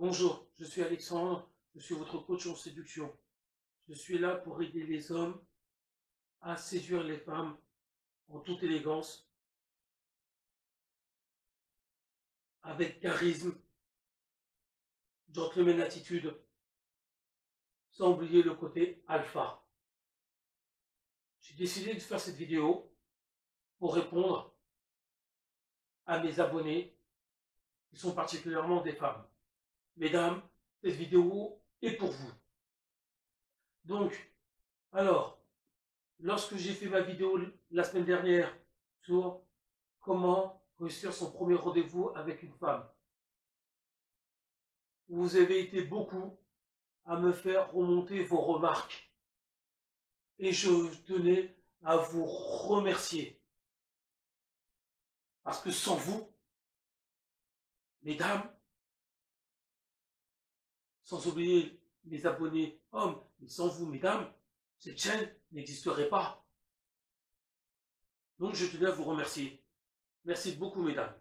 Bonjour, je suis Alexandre, je suis votre coach en séduction. Je suis là pour aider les hommes à séduire les femmes en toute élégance, avec charisme, gentleman attitude, sans oublier le côté alpha. J'ai décidé de faire cette vidéo pour répondre à mes abonnés qui sont particulièrement des femmes. Mesdames, cette vidéo est pour vous. Donc, alors, lorsque j'ai fait ma vidéo la semaine dernière sur comment réussir son premier rendez-vous avec une femme, vous avez été beaucoup à me faire remonter vos remarques et je tenais à vous remercier parce que sans vous, mesdames, sans oublier mes abonnés hommes, mais sans vous, mesdames, cette chaîne n'existerait pas. Donc je tenais à vous remercier. Merci beaucoup, mesdames.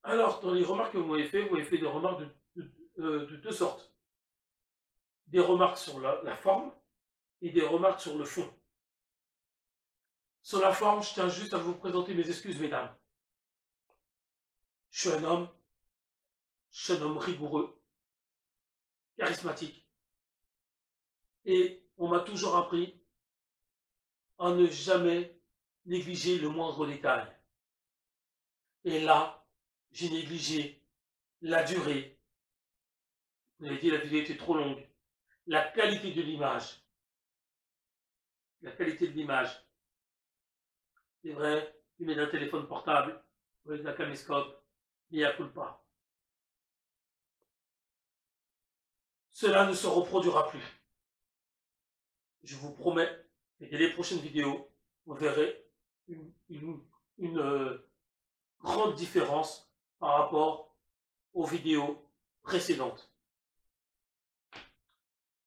Alors, dans les remarques que vous m'avez fait des remarques de deux sortes. Des remarques sur la forme et des remarques sur le fond. Sur la forme, je tiens juste à vous présenter mes excuses, mesdames. Je suis un homme rigoureux, charismatique. Et on m'a toujours appris à ne jamais négliger le moindre détail. Et là, j'ai négligé la durée. Vous avez dit la vidéo était trop longue. La qualité de l'image. La qualité de l'image. C'est vrai, tu mets un téléphone portable, avec la caméscope, il n'y a pas. Cela ne se reproduira plus. Je vous promets que dès les prochaines vidéos, vous verrez une grande différence par rapport aux vidéos précédentes.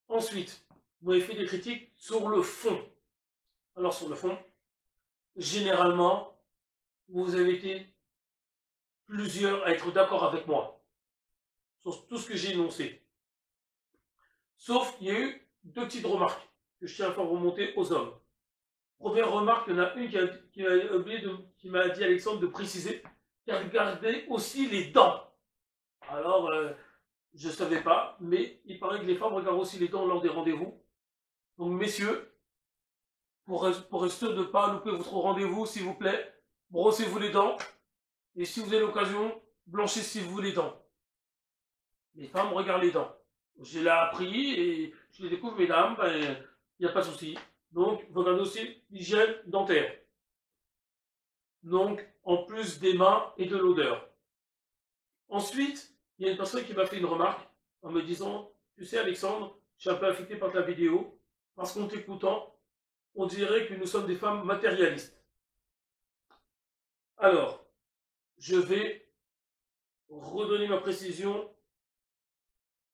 Ensuite, vous m'avez fait des critiques sur le fond. Alors sur le fond, généralement, vous avez été plusieurs à être d'accord avec moi sur tout ce que j'ai énoncé. Sauf qu'il y a eu deux petites remarques que je tiens à faire remonter aux hommes. Première remarque, il y en a une qui m'a dit Alexandre de préciser qu'elle regardait aussi les dents. Alors, je ne savais pas, mais il paraît que les femmes regardent aussi les dents lors des rendez-vous. Donc, messieurs, pour être sûr de ne pas louper votre rendez-vous, s'il vous plaît, brossez-vous les dents. Et si vous avez l'occasion, blanchissez-vous les dents. Les femmes regardent les dents. Je l'ai appris et je les découvre, mesdames, il n'y a pas de souci. Donc, vous regardez aussi l'hygiène dentaire. Donc, en plus des mains et de l'odeur. Ensuite, il y a une personne qui m'a fait une remarque en me disant, tu sais Alexandre, je suis un peu affecté par ta vidéo, parce qu'en t'écoutant, on dirait que nous sommes des femmes matérialistes. Alors, je vais redonner ma précision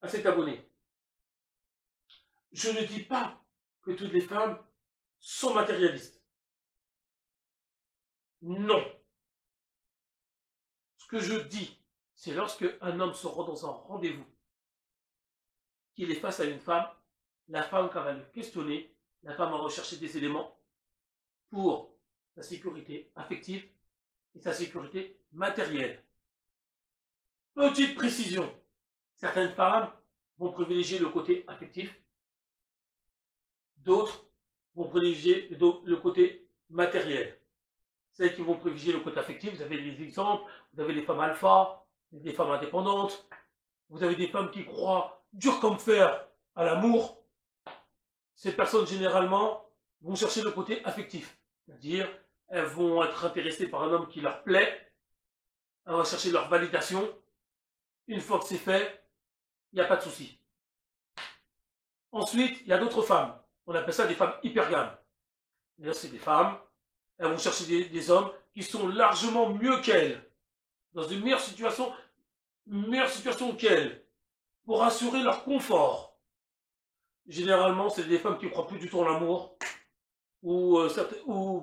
à cet abonné. Je ne dis pas que toutes les femmes sont matérialistes. Non. Ce que je dis, c'est lorsque un homme se rend dans un rendez-vous, qu'il est face à une femme, la femme, quand elle va le questionner, la femme va rechercher des éléments pour sa sécurité affective et sa sécurité matérielle. Petite précision, certaines femmes vont privilégier le côté affectif, d'autres vont privilégier le côté matériel. Celles qui vont privilégier le côté affectif, vous avez des exemples, vous avez les femmes alpha, des femmes indépendantes, vous avez des femmes qui croient dur comme fer à l'amour. Ces personnes, généralement, vont chercher le côté affectif. C'est-à-dire, elles vont être intéressées par un homme qui leur plaît, elles vont chercher leur validation. Une fois que c'est fait, il n'y a pas de souci. Ensuite, il y a d'autres femmes. On appelle ça des femmes hypergames. C'est-à-dire, c'est des femmes, elles vont chercher des hommes qui sont largement mieux qu'elles, dans une meilleure situation qu'elles, pour assurer leur confort. Généralement, c'est des femmes qui ne croient plus du tout en l'amour, ou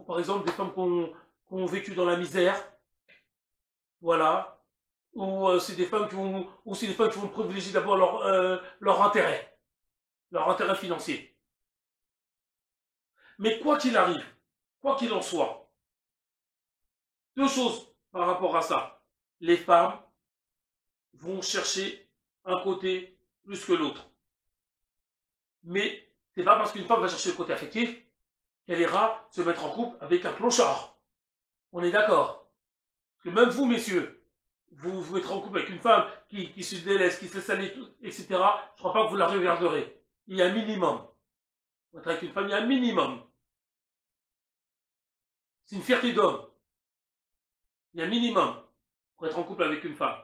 par exemple des femmes qui ont vécu dans la misère. Voilà. ou c'est des femmes qui vont privilégier d'abord leur intérêt financier. Mais quoi qu'il arrive, quoi qu'il en soit, deux choses par rapport à ça. Les femmes vont chercher un côté plus que l'autre. Mais c'est pas parce qu'une femme va chercher le côté affectif qu'elle ira se mettre en couple avec un clochard. On est d'accord. Parce que même vous, messieurs, vous vous mettrez en couple avec une femme qui se délaisse, qui se laisse aller, etc. Je ne crois pas que vous la regarderez. Il y a un minimum. Pour être avec une femme, il y a un minimum. C'est une fierté d'homme. Il y a un minimum pour être en couple avec une femme.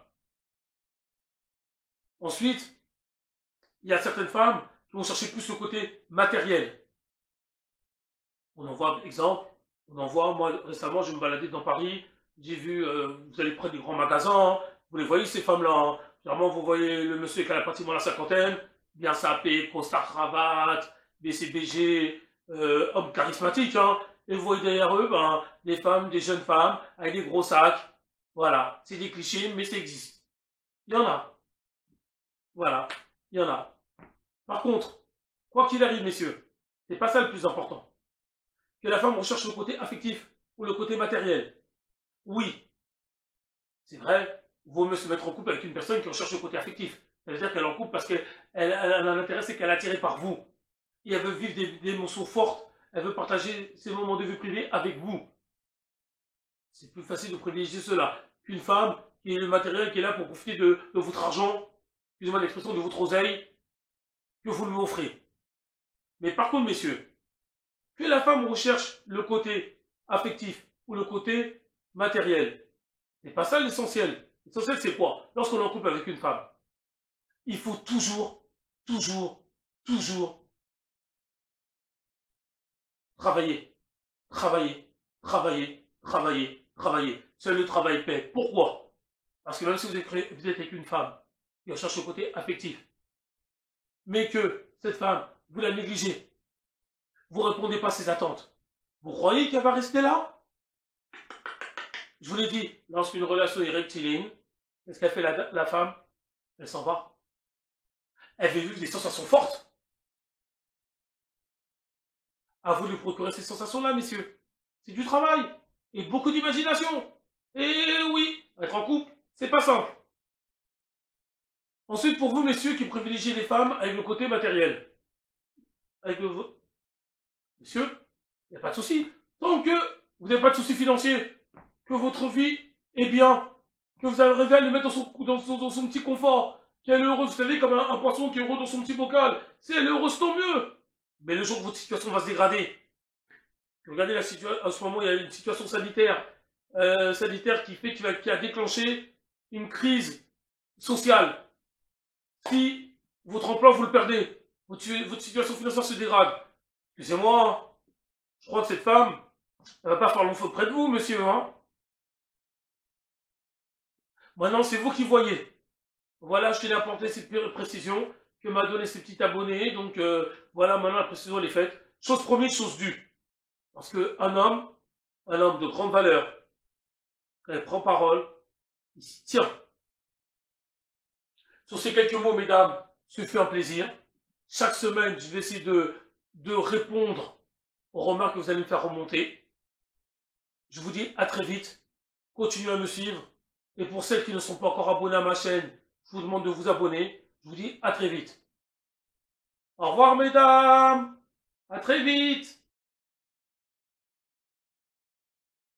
Ensuite, il y a certaines femmes qui vont chercher plus le côté matériel. On en voit, exemple, moi récemment, je me baladais dans Paris, j'ai vu, vous allez près des grands magasins, vous les voyez ces femmes-là, hein. Généralement vous voyez le monsieur qui a pratiquement la cinquantaine, bien sapé, costard cravate, BCBG, homme charismatique, hein. Et vous voyez derrière eux, des femmes, des jeunes femmes, avec des gros sacs, voilà, c'est des clichés, mais ça existe. Il y en a. Voilà, il y en a. Par contre, quoi qu'il arrive, messieurs, c'est pas ça le plus important. Que la femme recherche le côté affectif ou le côté matériel. Oui, c'est vrai, il vaut mieux se mettre en couple avec une personne qui recherche le côté affectif. Ça veut dire qu'elle est en couple parce qu'elle a un intérêt, c'est qu'elle est attirée par vous. Et elle veut vivre des émotions fortes, elle veut partager ses moments de vie privée avec vous. C'est plus facile de privilégier cela qu'une femme qui est le matériel, qui est là pour profiter de votre argent, excusez-moi l'expression, de votre oseille, que vous lui offrez. Mais par contre, messieurs, que la femme recherche le côté affectif ou le côté matériel, c'est pas ça l'essentiel. L'essentiel, c'est quoi? Lorsqu'on est en couple avec une femme, il faut toujours travailler. Seul le travail paie. Pourquoi? Parce que même si vous êtes avec une femme qui recherche le côté affectif, mais que cette femme, vous la négligez, vous ne répondez pas à ses attentes, vous croyez qu'elle va rester là? Je vous l'ai dit, lorsqu'une relation est rectiligne, qu'est-ce qu'elle fait la femme? Elle s'en va. Elle veut vivre des sensations fortes. À vous de lui procurer ces sensations-là, messieurs. C'est du travail et beaucoup d'imagination. Et oui, être en couple, c'est pas simple. Ensuite, pour vous, messieurs, qui privilégiez les femmes avec le côté matériel. Messieurs, il n'y a pas de souci. Tant que vous n'avez pas de soucis financiers, que votre vie est bien, que vous arrivez à le mettre dans son petit confort, qu'elle est heureuse, vous savez, comme un poisson qui est heureux dans son petit bocal. Si elle est heureuse, tant mieux. Mais le jour où votre situation va se dégrader, regardez la situation, en ce moment, il y a une situation sanitaire, qui a déclenché une crise sociale. Si votre emploi, vous le perdez, votre situation financière se dégrade, excusez-moi, je crois que cette femme, elle va pas faire long feu près de vous, monsieur, hein. Maintenant, c'est vous qui voyez. Voilà, je tenais à apporter cette précision que m'a donné ces petits abonnés. Donc, voilà, maintenant, la précision, elle est faite. Chose promise, chose due. Parce qu'un homme de grande valeur, quand il prend parole, il s'y tient. Sur ces quelques mots, mesdames, ce fut un plaisir. Chaque semaine, je vais essayer de répondre aux remarques que vous allez me faire remonter. Je vous dis à très vite. Continuez à me suivre. Et pour celles qui ne sont pas encore abonnées à ma chaîne, je vous demande de vous abonner. Je vous dis à très vite. Au revoir, mesdames. À très vite.